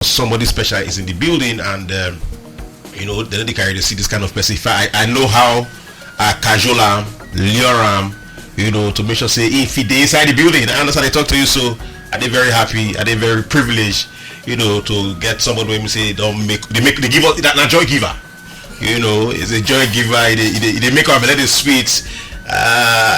somebody special is in the building, and then they carry to see this kind of person. If I know how I casual am, lure am, to make sure say if they inside the building, I understand they talk to you. So are they very happy? Are they very privileged? To get somebody when we say they give us that joy giver. It's a joy giver. They make our melody sweet.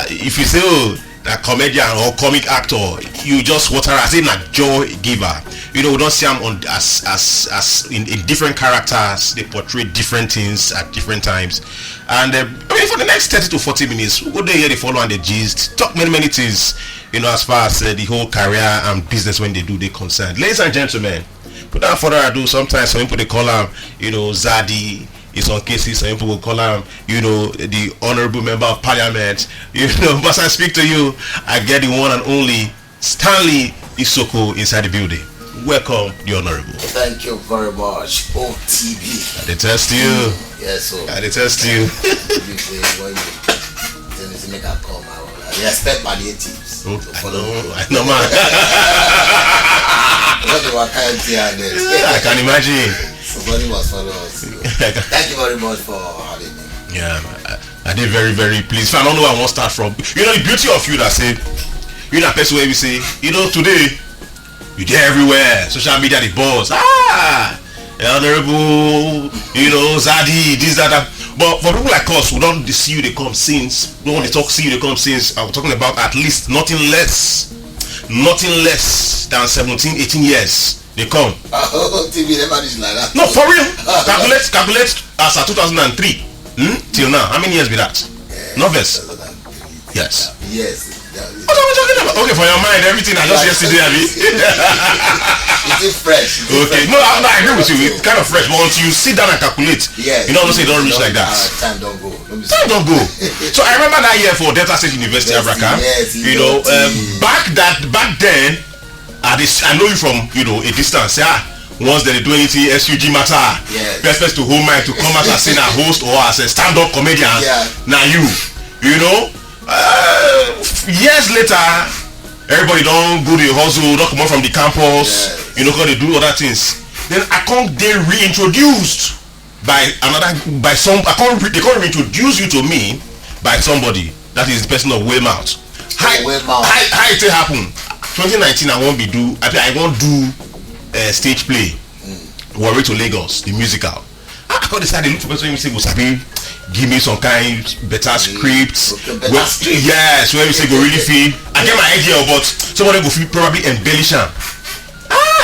If you say a comedian or comic actor, you just water as in a joy giver. We don't see them as in different characters. They portray different things at different times. And for the next 30 to 40 minutes, we'll hear the follow and the gist, talk many things. As far as the whole career and business when they do they concern. Ladies and gentlemen, without further ado, sometimes some people they call him, Zaddy. In some cases, some people will call him, the honorable member of parliament. But I speak to you, I get the one and only Stanley Isoko inside the building. Welcome, the honorable. Thank you very much, OTB. I detest you. Yes, so I detest you. Make a call, I respect palliatives. I know, man. I can imagine. Somebody was following us. Thank you very much for having me. Yeah, I did very, very pleased. I don't know where I want to start from. The beauty of you that say, that person where we say, today, you're there everywhere. Social media, the boss. Honorable, Zaddy, this, that. But for people like us who don't see you, they come since. Don't want to see you, they come since. I'm talking about at least nothing less than 17, 18 years. They come. TV never is like that. No, for real. Calculate as at 2003 till now. How many years be that? Novice. Yes. Yes. What are we talking about? Okay, for your mind, everything I just yesterday, It's fresh. Okay, no, I agree with you. It's kind of fresh, but once you sit down and calculate, yes, say don't reach like that. Time don't go. Time don't go. So I remember that year for Delta State University, Abraka. Yes, back then, I know you from a distance. Once they do anything SUG matter, best to hold mic to come out as a host or as a stand-up comedian. Yeah. Now years later, everybody don't go to the hustle, don't come out from the campus, because they do other things. Then I can't get reintroduced by they can't reintroduce you to me by somebody that is the person of Weymouth. How it happen? 2019 I won't do a stage play. Warrior to Lagos, the musical. I can't decide to look for person who say Sabi, give me some kind better scripts. Yes, where we say go really feel. I get my idea, but somebody go feel probably embellish am.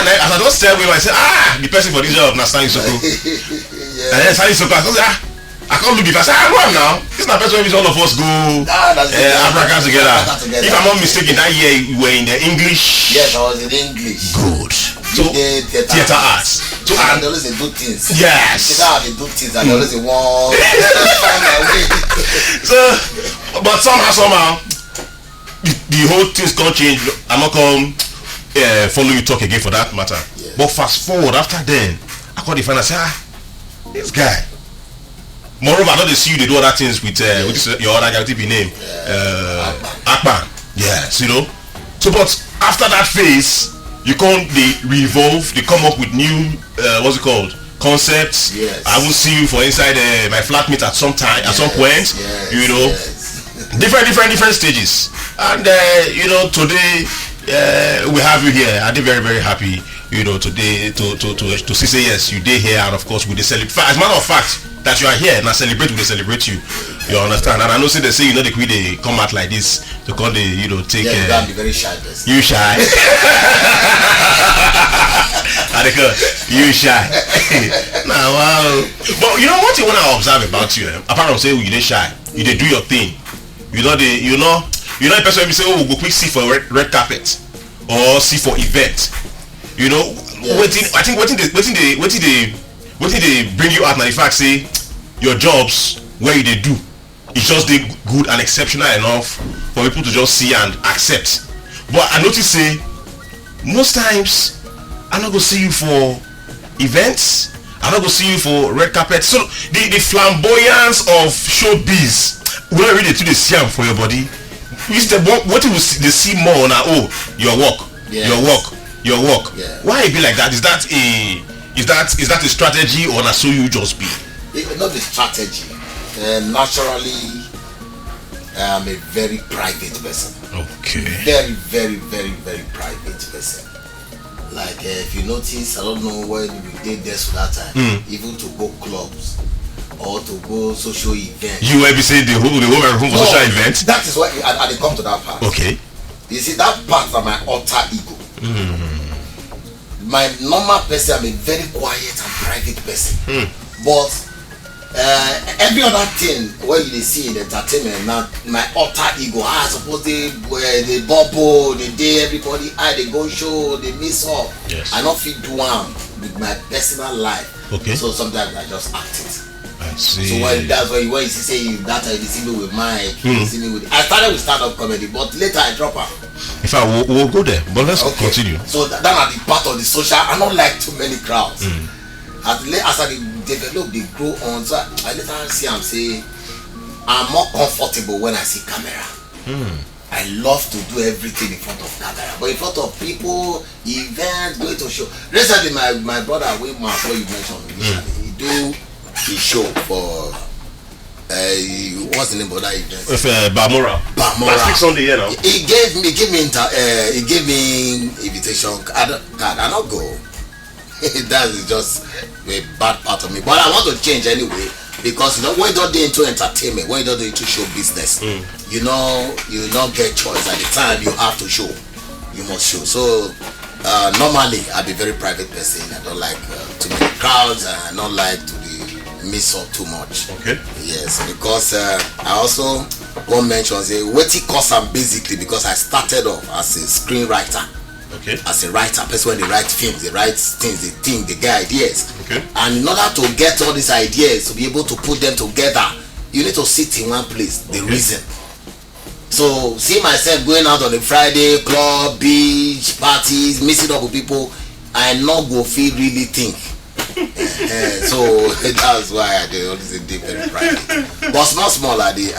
And as I just tell him, I say, the person for this job na Zaddysokoh. And then Zaddysokoh, I can't look if I say, I know him now. This is not person where all of us go Africa together. If I'm not mistaken, that year you were in the English. Yes, I was in English. Good. So theater arts. So and they always do things. Yes. They do things and they always want. So, but somehow, the whole things can't change. I'm not going follow you talk again for that matter. Yes. But fast forward after then, I call the fan and say, this guy. Moreover, I know they see you, they do other things with your other guy, what's his name? Akpan. Yes, So, but after that phase, you can't revolve, they come up with new, concepts. Yes. I will see you for inside my flatmate at some time, at some point, different stages. And, today, we have you here. I'm very, very happy, today to say yes, you did here, and of course, we celebrate. As a matter of fact, that you are here and I celebrate, we celebrate you. You understand? And I know they say they come out like this to call the take. Yeah, you gotta be very shy person. You shy. You shy. Nah, wow. But one thing when I observe about you, apart from saying you dey shy, you dey do your thing. You know the person when you say, oh, go quick see for red carpet or see for event. Yes. I think waiting they bring you out now the fact say your jobs where you they do it's just they good and exceptional enough for people to just see and accept. But I notice say most times I'm not gonna see you for events, I'm not gonna see you for red carpet. So the flamboyance of showbiz, we don't really do the see for your body. What you they see more now, your work, Your work. Yeah. Why it be like that? Is that a strategy, or na so you just be? It not the strategy. Naturally, I'm a very private person. Okay. Very, very, very, very private person. Like if you notice, I don't know when we did this that time. Even to go clubs or to go social events. You ever say the whole for social events? That is why I come to that part. Okay. You see, that part of my alter ego. My normal person, I'm a very quiet and private person. But every other thing where you see in entertainment, now my alter ego, suppose they bubble, they day everybody, they go show, they miss up. Yes. I not fit do one with my personal life. Okay. So sometimes I just act it. I see. So that's why you see that you see me with Mike, you see me with. I started with stand-up comedy, but later I drop out. In fact, we'll go there, but let's continue. So that are the part of the social. I don't like too many crowds. As I develop, they grow on. So I later see and say, I'm more comfortable when I see camera. I love to do everything in front of camera, but in front of people, events, going to show. Recently, my brother, where you mentioned, he do his show for what's the name of that event? With Bamora. Last week Sunday, you know. He gave me invitation card. I not go. That is just a bad part of me. But I want to change anyway, because when you don't do into entertainment, when you don't do into show business, you don't get choice. At the time you have to show, you must show. So normally I be very private person. I don't like too many crowds, and I don't like to miss up too much. Okay. Yes, because I also want to mention what it costs basically, because I started off as a screenwriter. Okay. As a writer, person when they write films, they write things, they think, they get ideas. Okay. And in order to get all these ideas, to be able to put them together, you need to sit in one place. The reason. So see myself going out on a Friday, club, beach, parties, mixing up with people, I not go feel really think. So that's why I do all this very private. But small I they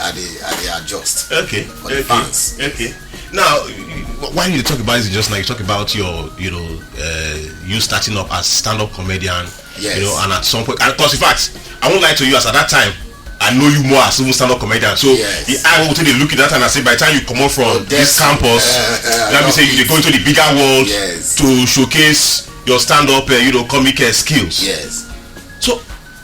adjust. Okay. For the fans. Okay. Now, why you talk about it just now? You talk about your, you starting up as stand-up comedian. Yes. And at some point, because in fact, I won't lie to you, as at that time, I know you more as even stand-up comedian. So I will take a look at that and I say, by the time you come out from this campus, let me say you go into the bigger world to showcase your stand-up, comic skills. Yes. So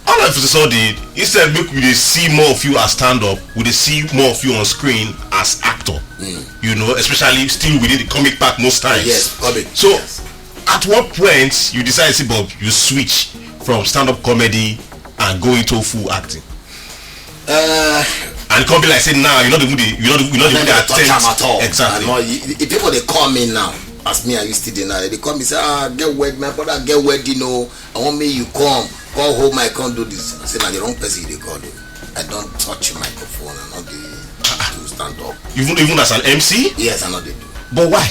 all of a sudden, instead of we see more of you as stand-up, we see more of you on screen as actor. Especially still within the comic part most times. Yes, comic. So at what point you decide, Bob, you switch from stand-up comedy and go into full acting? And it can't be like saying now you're not even the at all. Exactly. If people they call me now, as me I used to do now, they call me say, get wed, my brother, get wed, I want me you come hold my do this. I say now the wrong person they call you. I don't touch your microphone, I not do stand up. Even as an MC? Yes, I know they do. But why?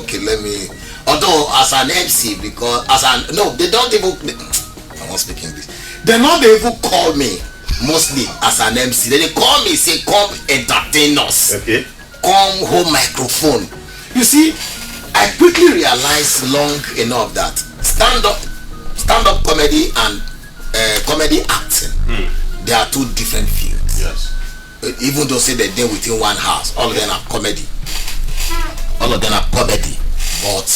Okay, let me. Although as an MC, because they don't even. I won't speak English. They not even call me mostly as an MC. They call me, say, come entertain us. Okay. Come hold microphone. You see, I quickly realized long enough that stand up comedy and comedy acting, they are two different fields. Yes. Even though say they're within one house, all of them are comedy. All of them are comedy, but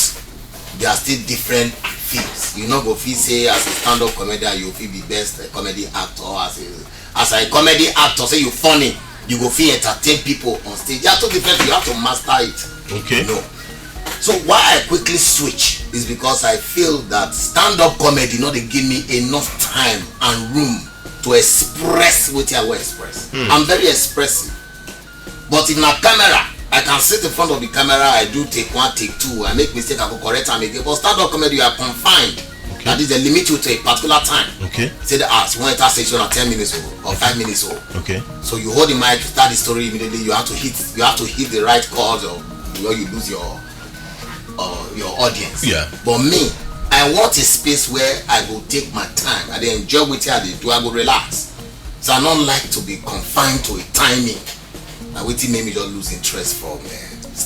they are still different fields. You not go feel say as a stand-up comedian you feel the best comedy actor, as a comedy actor say you funny, you go feel entertain people on stage. They are two different. You have to master it. Okay. So why I quickly switch is because I feel that stand-up comedy they give me enough time and room to express what I will express. I'm very expressive. But in a camera, I can sit in front of the camera, I do take one, take two, I make mistake, I go correct and make it. But stand-up comedy, you are confined. Okay. That is the limit you to a particular time. Okay. Say the arts, one enter section at 10 minutes or 5 minutes or. Okay. So you hold the mic, start the story immediately. You have to hit the right chords, or you lose your audience. Yeah. But me, I want a space where I go take my time. I enjoy what I do. I go relax. So I don't like to be confined to a timing. And waiting made me just lose interest from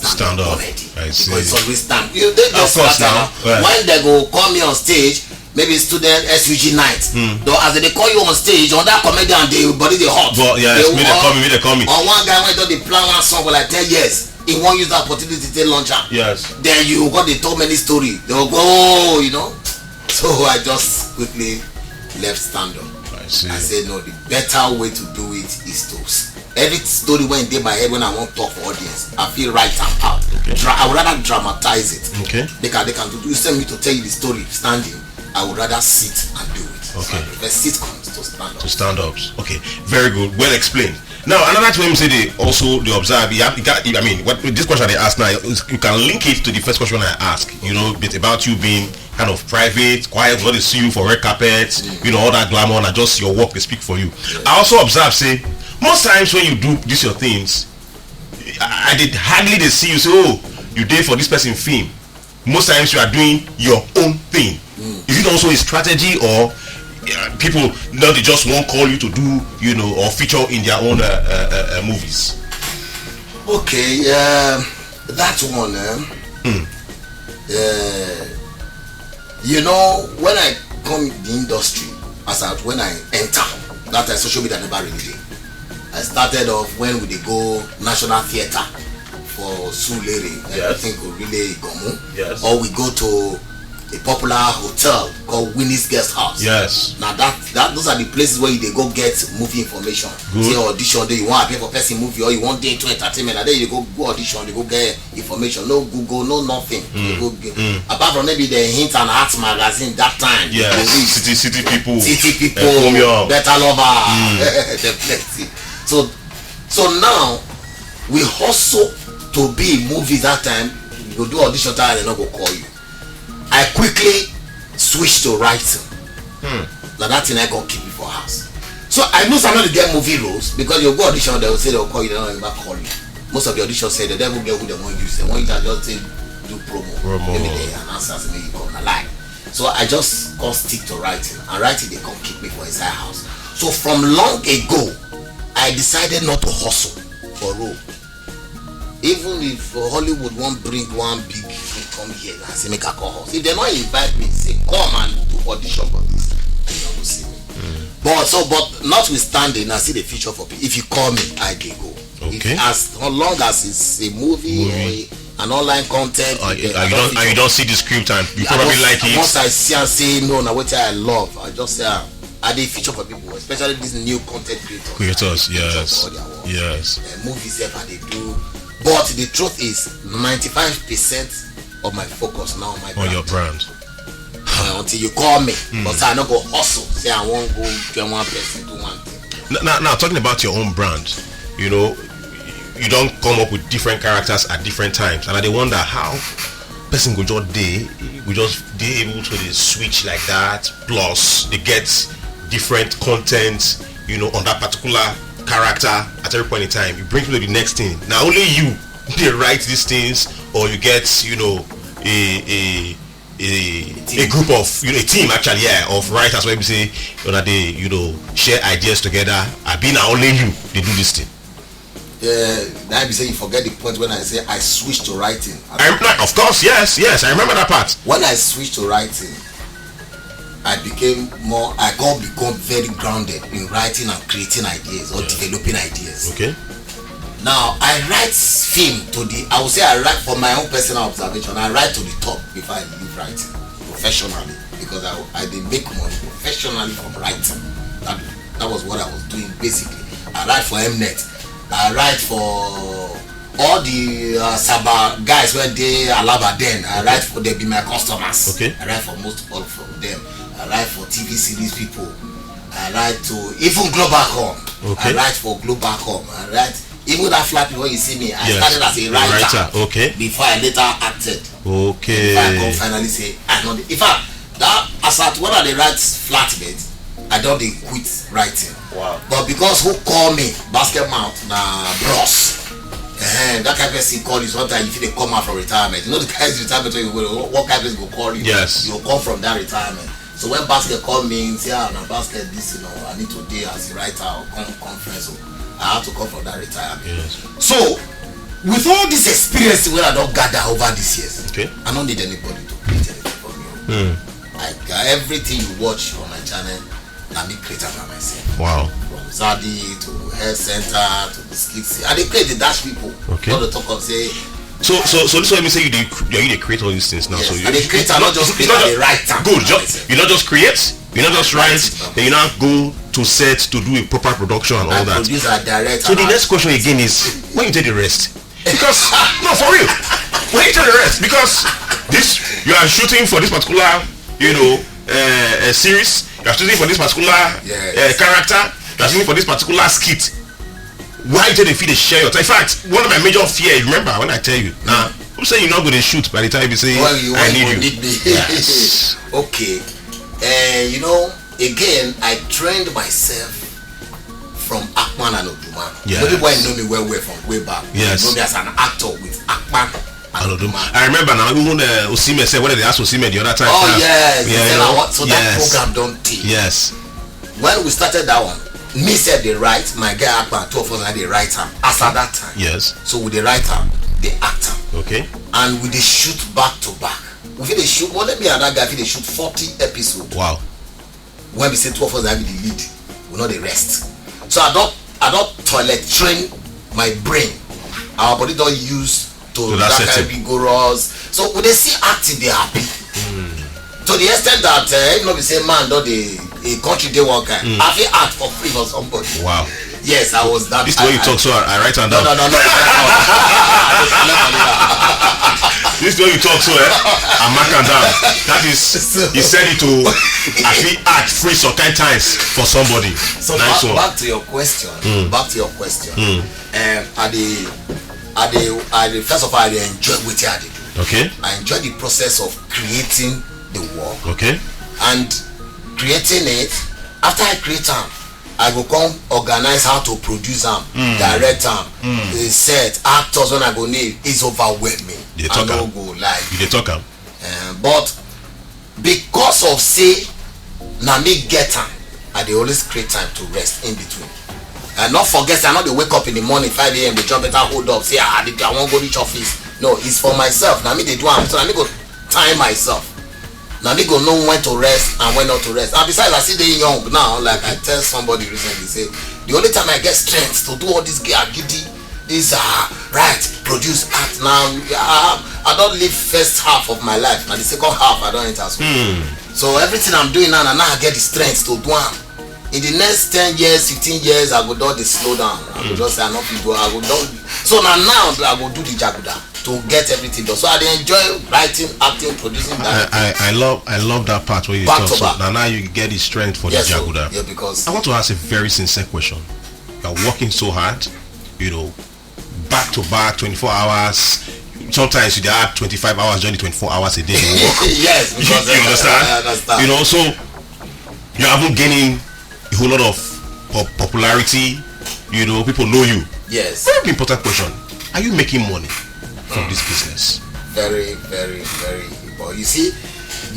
stand up already. I see. Because it's always stand. You they Of just course now. Right. When they go call me on stage, maybe student SUG night. Though as they call you on stage, on that comedian they body they hot. But yes, me they call me. On one guy when they plan one song for like 10 years, he won't use the opportunity to launch am. Yes. Then you got they told many story. They will go, you know. So I just quickly left stand up. I see. I said no, the better way to do it is to every story when in my head when I want to talk for audience, I feel right am out. Okay. I would rather dramatize it. Okay. They can do. You send me to tell you the story standing. I would rather sit and do it. Okay. So the sitcoms to stand up. To stand ups. Okay. Very good. Well explained. Now another time say they observe. I mean, what this question I ask now, you can link it to the first question I ask. You know, bit about you being kind of private, quiet, what they see you for red carpet, you know, all that glamour, and just your work they speak for you. I also observe say most times when you do this your things, I did hardly they see you say, oh, you did for this person film. Most times you are doing your own thing. Is it also a strategy, or people now they just won't call you to do, you know, or feature in their own movies? Okay, that one. You know, when I come in the industry, when I enter, that time social media never really did. I started off when we go National Theatre for Sulere, everything go really gomu. Yes. Or we go to a popular hotel called Winnie's Guest House. Yes. Now those are the places where you go get movie information. Say audition day, you want to pay for person movie, or you want day to entertainment, and then you go audition, you go get information. No Google, no nothing. You go get, apart from maybe the Hint and Arts magazine that time. Yes. City people. Better lover. So now we hustle to be in movies that time. You go do audition time and they not go call you. I quickly switched to writing. Now that thing I can keep it for house. So I know some of the get movie roles because you go audition, they will say they'll call you, they don't even call you. Most of the auditions say the devil get who they want use. They want you to just say do promo. Maybe they announce as me you come alive. So I just can't stick to writing, and writing they can't keep me for inside house. So from long ago, I decided not to hustle for role. Even if Hollywood won't bring one big film come here and say make a call. If they not invite me, say come and do audition for this, you don't see me. But notwithstanding, I see the future for people. If you call me, I can go. Okay. As long as it's a movie. Or an online content, you don't see the script and you probably like it. Once I see and say no, now what I love, I just say are they feature for people, especially these new content creators. Yes. Movies ever they do. But the truth is 95% of my focus now on your brand. Until you call me, but I not go hustle. Say I won't go get one person do one thing. Now talking about your own brand, you know, you don't come up with different characters at different times, and I wonder how person go just they able to switch like that. Plus they get different content, you know, on that particular character at every point in time. You bring to the next thing. Now only you they write these things, or you get, you know, a group of, you know, a team actually, of writers where we say that they, you know, share ideas together. I be now only you they do this thing. Now you say you forget the point when I say I switched to writing. Of course, yes, I remember that part. When I switched to writing, I got become very grounded in writing and creating ideas or developing ideas. Okay. Now I write film I would say I write for my own personal observation. I write to the top before I leave writing professionally, because I did make money professionally from writing. That was what I was doing basically. I write for Mnet. I write for all the Sabah guys where they Alaba then. I write for they be my customers. Okay. I write for most all of them. I write for TV series people. I write to even Globacom. Okay. I write for Globacom. I write even that flat before you see me. I started as a writer. Okay. Before I later acted. Okay. Before I come finally say I know. In fact, that as at when I write flatbed, I don't quit writing. Wow. But because who call me Basketmouth na bros. That kind of person call you sometimes if they come out from retirement. You know the guys retirement where you go, what kind of person go call you? Yes. You come from that retirement. So when Basket call me and say, na Basket this, you know, I need to do as a writer or conference, so I have to come from that retirement. Yes. So with all this experience wey I don gather over these years, okay, I don't need anybody to create anything for me. Everything you watch on my channel, na me create am by myself. Wow. From Zaddy to Health Center to the skits, I dey create the dash people. Okay. Not the talk of say. So this way me say you dey create all these things now. Yes, So I dey create, I not just create, I dey write am. Good. You not just create, you not just write, then you not go to set to do a proper production and all that. Produce and direct. So the next question again is, when you take the rest? Because no, for real, when you take the rest, because this you are shooting for this particular, series, you are shooting for this particular character, you are shooting for this particular skit. Why do they feel they share your time? In fact, one of my major fears, remember when I tell you, now, who say you're not going to shoot by the time you say, I need you? Yes. Okay. Again, I trained myself from Akman and Oduma. Yes. People know me well from way back. Yes. They know me as an actor with Akman and Oduma. I remember now, even Osime said, when they asked Osime the other time. Oh, yes. So that yes. program don't take. Yes. When we started that one, me said they write, my guy Akman, 2 of us, and they write them. As at that time. Yes. So with the writer, they act them. Okay. And we they shoot back to back. If they shoot, let me and that guy, if they shoot 40 episodes. Wow. When we say 2 of us have the lead, we know the rest. So I don't toilet train my brain. Our body don't use to that kind of rigorous. So when they see acting, they happy. To the extent that even if we say man don't a country day one guy, I feel act for free for somebody. Wow. Yes, I was that. This is the way you talk, so I write down. No. This is the way you talk, so I mark it down. That is, he said it to actually act free some kind times for somebody. So nice back to your question. Back to your question. First of all, I enjoy what I do. Okay. I enjoy the process of creating the work. Okay. And creating it. After I create them, I go come organize how to produce them, direct them, set actors when I go need is overwhelming. They talk I no go live. You talk am. But because of say, na me get time, I dey always create time to rest in between. And not forget, I know they wake up in the morning 5 a.m. they jump better hold up, say I won't go reach office. No, it's for myself. Now me they do am, so I me go time myself. Now me go know when to rest and when not to rest. And besides, I see they young now. Like I tell somebody recently, say the only time I get strength to do all this giddy, this write, produce, act. Now I don't live first half of my life. Now the second half I don't enter school. So everything I'm doing now I get the strength to do am. In the next 10 years, 15 years, I go do the slow down. I go just say I know people. I go do. So now I go do the jaguda to get everything done. So I enjoy writing, acting, producing. I love that part where you talk. So now you get the strength for the jaguda. Yeah, because I want to ask a very sincere question. You are working so hard, back to back, 24 hours. Sometimes you have 25 hours during the 24 hours a day you work. Yes, because you understand? I understand. So you haven't gaining a whole lot of popularity. People know you. Yes. Very important question. Are you making money from this business? Very, very, very. But you see,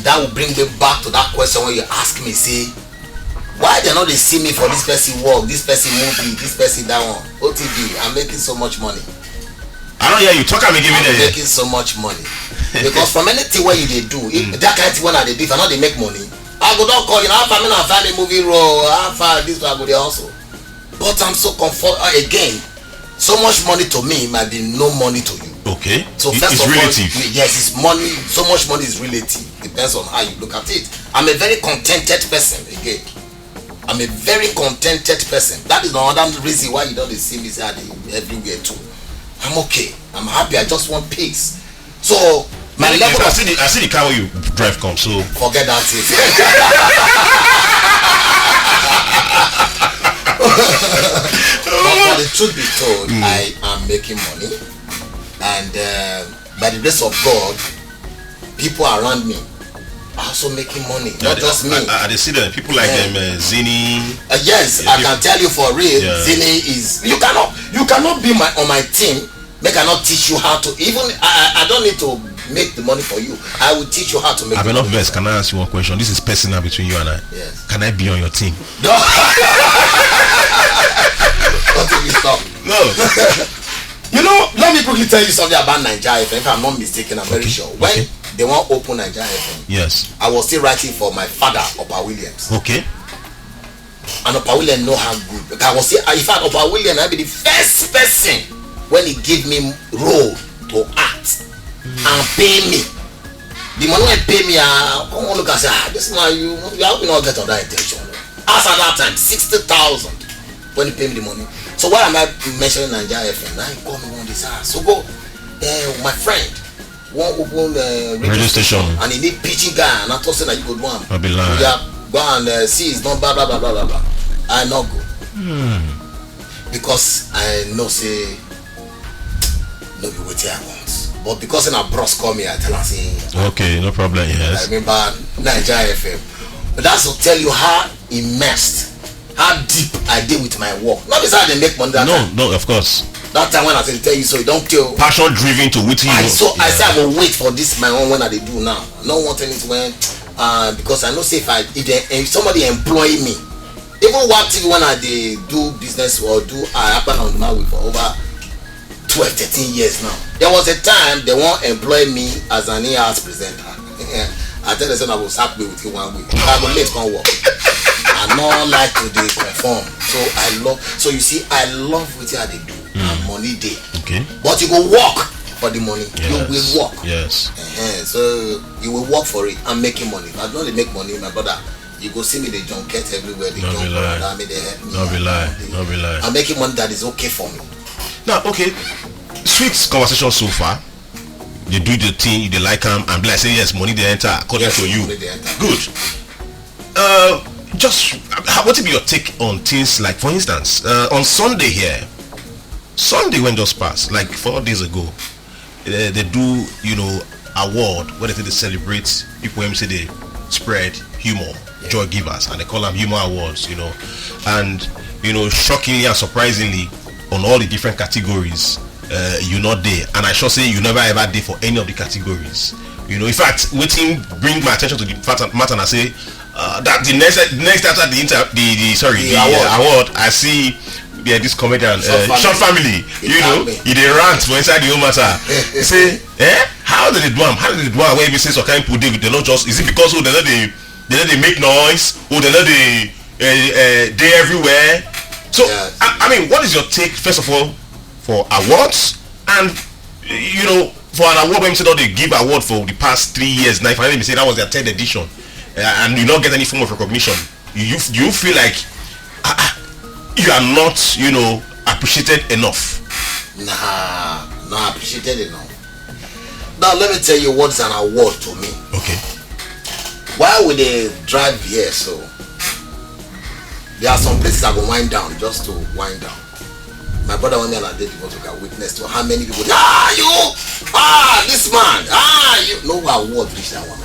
that will bring me back to that question when you ask me, say, why they not they see me for this person work, this person movie, this person that one, OTV? I'm making so much money. I don't hear you talk. I'm making so much money because from anything where you they do, that kind of thing when they do, if I know they make money, I go down call how far me now find a movie role, how far this I go there also. But I'm so again, so much money to me might be no money to you. Okay. So first it's of relative. all, yes, it's money. So much money is relative. Depends on how you look at it. I'm a very contented person. Again, I'm a very contented person. That is another reason why you don't see me say everywhere too. I'm okay. I'm happy. I just want peace. So my level I see the car where you drive come. So forget that thing. But for the truth be told, I am making money, and by the grace of God, people around me are also making money. Not just me. I see that people like them, Zini. Yes, I can tell you for real. Yeah. Zini is. You cannot be on my team. They cannot teach you how to. Even I don't need to make the money for you. I will teach you how to make. I've enough best. Can I ask you one question? This is personal between you and I. Yes. Can I be on your team? No. Don't stop. No. You know, let me quickly tell you something about Naija FM. If I'm not mistaken, I'm very sure. When they want to open Naija FM, yes, I was still writing for my father, Opa Williams. Okay. And Opa Williams know how good. But I was still, in fact, Opa Williams I be the first person when he give me role to act and pay me. The money when pay me, I come look and say, this man, you have not get on that intention. As at that time, 60,000 when he pay me the money. So why am I mentioning Naija FM? Now he call me one day, so go, my friend, won't open the radio station and he need pitching guy, and I told him that you could do one. I'll be lying. Yeah, go and see his number, blah blah blah blah blah. I not go because I know say no be what I want. But because in a bros call me, I tell her say okay, no problem. Yes. I remember Naija FM. But that's to tell you how immersed, how deep I did with my work. Not because I didn't make money that time. No, of course. That time when I tell you so, you don't kill. Passion driven to wit you. I say I will wait for this my own when I do now. I don't want anything when because I know say if somebody employ me, even one thing when I do business or do I happen on the market for over 12-13 years now. There was a time they won't employ me as an in-house presenter. I tell them I will sack me with you 1 week. I will make it work. I not like to they conform. So you see, I love what they do. And money day. Okay. But you go work for the money. Yes. You will work. Yes. So you will work for it and making money. If I don't make money, my brother, you go see me the junket everywhere. They jump around me, they help me. Not be lie. I'm making money that is okay for me. Now, okay, sweet conversation so far. You do the thing, you like them, and like say yes, money they enter according to you. Good. Just what will be your take on things like, for instance, on Sunday here, Sunday when just passed, like 4 days ago, they do award where they celebrate people who say they spread humor, joy givers, and they call them humor awards, and shockingly and surprisingly, on all the different categories, you're not there, and I should say you never ever did for any of the categories. In fact, waiting bring my attention to the matter, and I say that the next after the award, I see this comedian short family, he dey rant for inside the whole matter. Say, how did they do am? How did they do am? When you say some kind people they not just, is it because they know they make noise, or they know they everywhere? So I mean, what is your take first of all for awards, and for an award when you say that they give award for the past 3 years now, if I let me say that was their 10th edition, and you not get any form of recognition, you feel like you are not appreciated enough? Nah, not appreciated enough. Now let me tell you what's an award to me. Okay. Why would they drive here? So there are some places I go wind down just to wind down. My brother went there and I did because we can witness to how many people this man, you no award reach that one.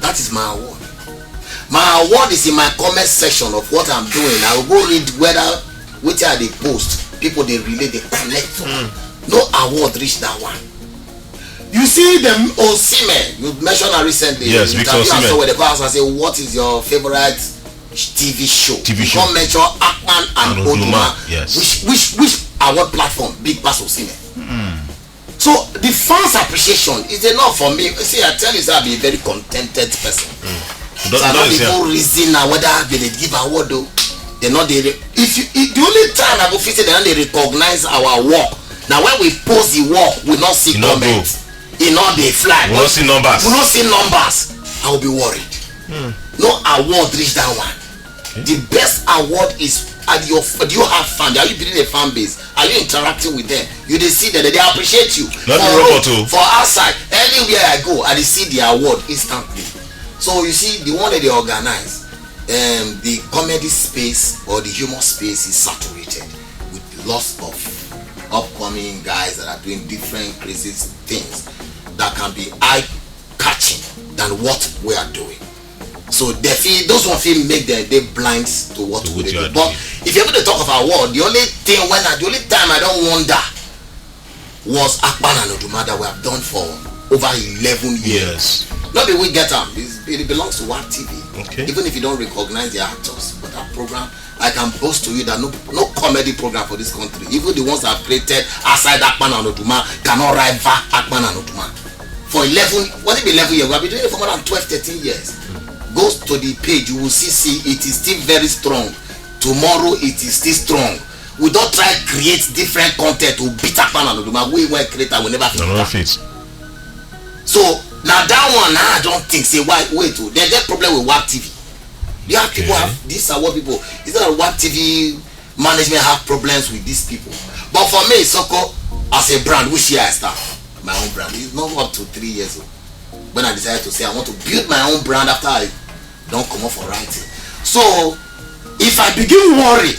That is my award. My award is in my comment section of what I'm doing. I will go read whether which are they post, people they relate, they connect to. No award reach that one. You see them Osimhen, you mentioned her recently. Yes, because Osimhen. Where they go and say, what is your favorite TV show? Come mention Akman and Oduma. Yes. Which award platform big pass Osimhen? So the fans' appreciation is enough for me. See, I tell you, I'll be a very contented person. So I don't even reason now whether they give award though. They not they. The only time I go visit them, they recognize our work. Now when we post the work, we not see comments. They fly. We not see numbers. We not see numbers. I will be worried. No award reach that one. Okay. The best award is do you have fun? Are you building a fan base? Are you interacting with them? You they see that they appreciate you. For outside, anywhere I go, I see the award instantly. So you see, the one that they organize, the comedy space or the humor space is saturated with lots of upcoming guys that are doing different crazy things that can be eye-catching than what we are doing. So they feel, those one feel make them they blind to what we do. But if you're going to talk of award, the only time I don't wonder was Akpan and Oduma that we have done for over 11 years. Not that we get them, it belongs to one TV. Okay. Even if you don't recognize the actors, but that program I can boast to you that no comedy program for this country, even the ones that have created outside Akpan and Oduma, cannot rival Akpan and Oduma. For 11, what if 11 years? We have been doing it for more than 12, 13 years. Go to the page, you will see it is still very strong. Tomorrow it is still strong. We don't try to create different content to beat Akpan and Oduma. We were creator, we never fit. So now that one, I don't think say wait. There's a problem with WAP TV. You have people have these are what people. Is that WAP TV management have problems with these people? But for me, Isoko as a brand, which year I start my own brand, it's not up to 3 years old. When I decided to say I want to build my own brand after I don't come up for writing. So if I begin worry,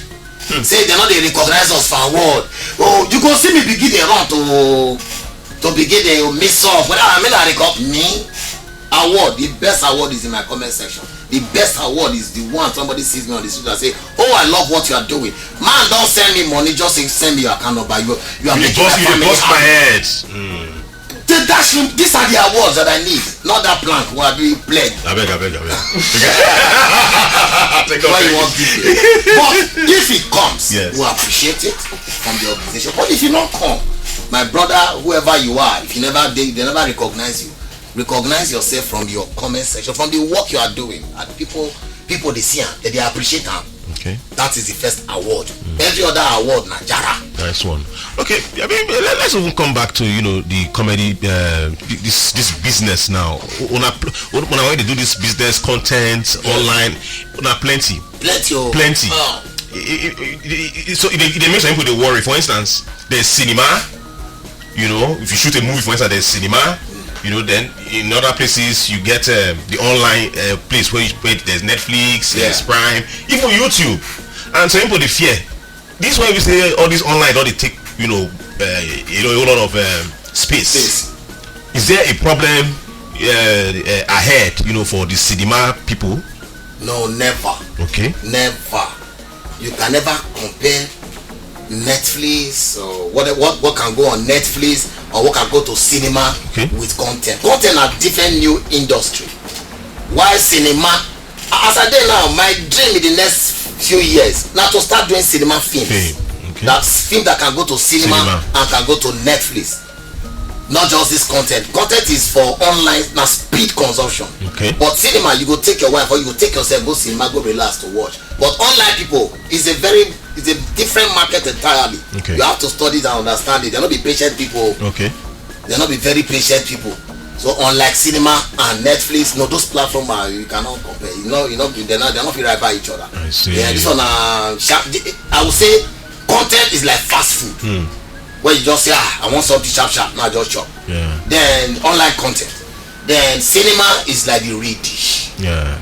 say they're not they recognize us for award. Oh, you go see me begin a run to begin a miss off. When I mean I record me award, the best award is in my comment section. The best award is the one somebody sees me on the street and say, oh, I love what you are doing. Man, don't send me money, just send me your account number. You are making my family happy. These are the awards that I need, not that plank where I be played. I beg. Why you want to But if it comes, we appreciate it from the organization. But if you don't come, my brother, whoever you are, if you never they never recognize you, recognize yourself from your comment section, from the work you are doing. And people they see them, they appreciate them. Okay, that is the first award. Every other award, Naija. Nice one. Okay, I mean, let's even come back to the comedy, this business now. When I they do this business content online, plenty. So it makes some people they worry. For instance, there's cinema. If you shoot a movie, for instance, there's cinema. Then in other places you get the online place where there's Netflix, there's Prime, even YouTube. And some people they fear. This way we say all this online, all they take, a lot of space. Is there a problem ahead, for the cinema people? No, never. Okay. Never. You can never compare Netflix or what can go on Netflix or what can go to cinema with content. Content are different new industry. While cinema, as I did now, my dream in the next few years now to start doing cinema films. That's film that can go to cinema and can go to Netflix. Not just this content. Content is for online, now speed consumption. But cinema, you go take your wife or you go take yourself, go cinema, go relax to watch. But online people is a different market entirely. You have to study it and understand it. They'll not be patient people. They'll not be very patient people. So unlike cinema and Netflix, those platforms you cannot compare. They're not right by each other. I see. Yeah, this one I would say content is like fast food. Where you just say, I want something sharp, now just chop. Then online content. Then cinema is like the real dish.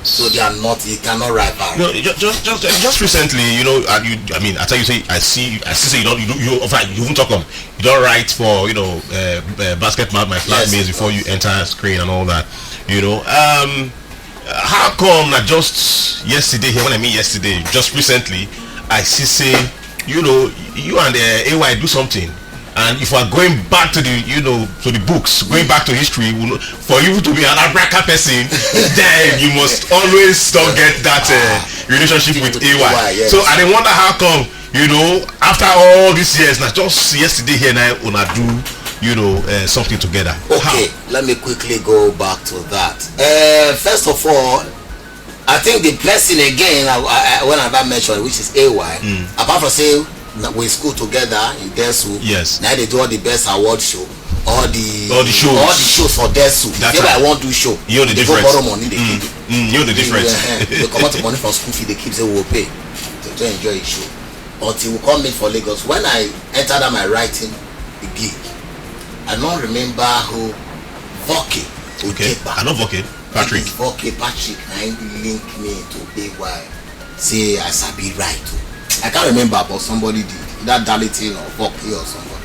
So they are not, you cannot rival. No, just recently, I tell you, I see you won't talk on. You don't write for Basketmouth, my flatmates before you enter screen and all that. How come that just yesterday here? When I mean yesterday, just recently, I see say you and AY do something. And if we are going back to the to the books, going back to history, for you to be an Abraka person, then you must always don't get that relationship with AY. So I didn't wonder how come after all these years, not just yesterday here now, una do something together. Okay, let me quickly go back to that. First of all, I think the person again when I mentioned, which is AY, apart from saying we school together in Desu. Now they do all the best award show, all the shows for Desu. If I want to show, you're the difference. Go borrow money, they keep. You're the difference. They come out money from school fee, they keep say we will pay to enjoy a show. Until we come in for Lagos. When I entered my writing the gig, I don't remember who Voke. I know Voke. Patrick. Patrick. I link me to AY. Say I sabi write. I can't remember, but somebody did that Dalitin or Voke or somebody.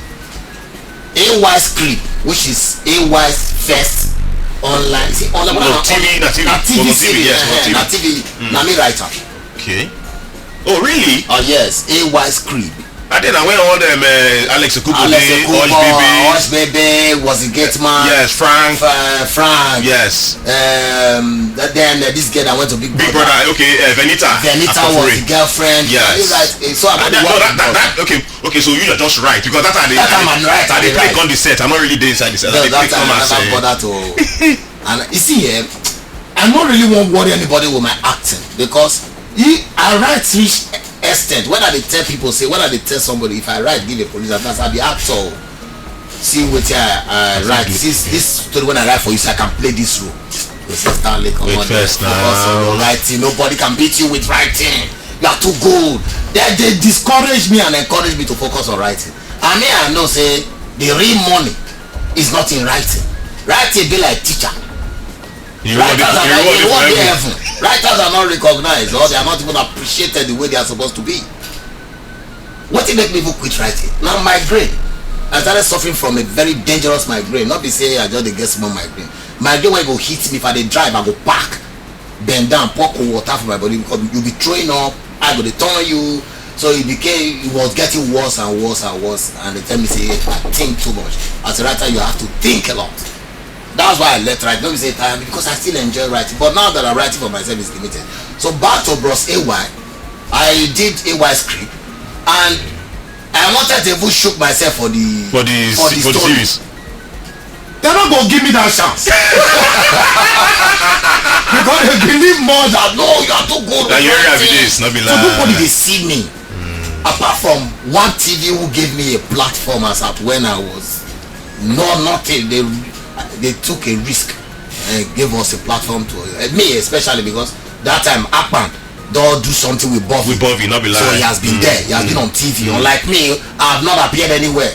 AY's clip, which is AY's first online. See, TV series. TV. Nami writer. Okay. Oh really? Oh yes, AY's clip. I did. I went all them Alex Okubo, Hush Baby, was the gate man. Yes, Frank. Frank. Yes. Then this girl that went to Big Brother. Okay, Venita. Venita was the girlfriend. Yes. So okay. So you are just right because that time I'm right. I play on the set. I'm not really there inside the set. No, that time I never bother to. And you see, I don't really won't worry anybody with my acting because I write reach extent. When I tell people, say when I tell somebody, if I write, give a police advance, I'll be actor. See what I write. This story when I write for you, so I can play this role. You say Stanley, come on, focus on writing. Nobody can beat you with writing. You are too good. They discourage me and encourage me to focus on writing. And me, I know say the real money is not in writing. Writing be like teacher. Writers are not recognized or they are not even appreciated the way they are supposed to be. What did make me even quit writing? Now migraine. I started suffering from a very dangerous migraine. Not be say I just get small migraine. Migraine when go hit me, if I dey drive, I go back, bend down, pour cold water for my body because you'll be throwing up, I go dey turn you. So it was getting worse and worse and worse. And they tell me say I think too much. As a writer you have to think a lot. That's why I left writing. Don't say time because I still enjoy writing. But now that I'm writing for myself is limited. So back to Bros AY. I did AY script and I wanted to even shook myself for the series. They're not gonna give me that chance. Because they believe more that no, you are too good. That your evidence, not be so nobody they see me. Apart from one TV who gave me a platform as at when I was nothing. They took a risk and gave us a platform to me especially because that time Akpan don't do something with Bobby. Not be lying. So he has been there. He has been on TV. Unlike me, I have not appeared anywhere.